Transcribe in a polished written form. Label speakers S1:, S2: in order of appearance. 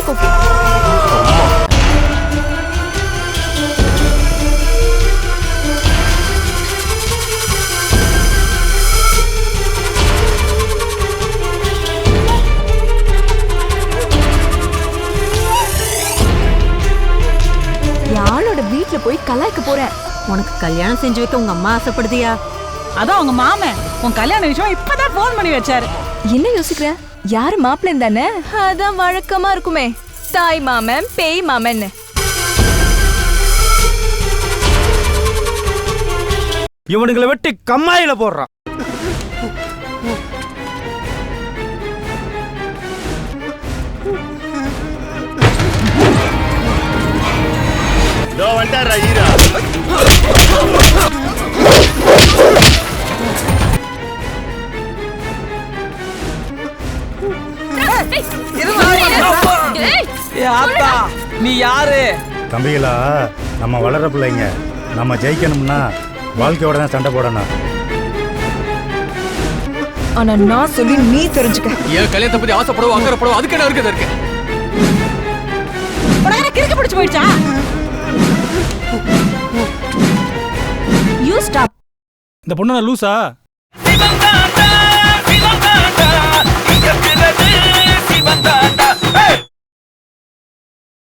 S1: எனக்கு ஓகே. யாரோட வீட்ல போய் கலாய்க்க போறேன்?
S2: உனக்கு கல்யாணம் செஞ்சு வைக்க உங்க அம்மா ஆசைப்படுதியா?
S3: அதான் உங்க மாமன் உன் கல்யாண விஷயம் இப்பதான் போன் பண்ணி வச்சாரு.
S1: என்ன யோசிக்கிற? யாரு மாப்பிள்ளை தானே? அதான் வழக்கமா இருக்குமே, தாய் மாமன் பேய் மாமன்.
S4: இவனுங்களை வெட்டி கம்மாயில போடுறான்.
S5: நீ யாரு?
S6: தம்பிகளா, நம்ம வளர பிள்ளைங்க. நம்ம ஜெயிக்கணும்னா வாழ்க்கையோட தான் சண்டை போடணும்.
S1: ஆனா நான் சொல்லி நீ தெரிஞ்சுக்க.
S5: ஏன் கல்யாணத்தை பத்தி ஆசைப்படுவோம், அக்கறைப்படுவோம், அதுக்கு என்ன இருக்குது இருக்கு?
S3: கிறுக்கு பிடிச்சு போயிடுச்சா?
S1: You stop.
S4: இந்த பொண்ணு லூசா?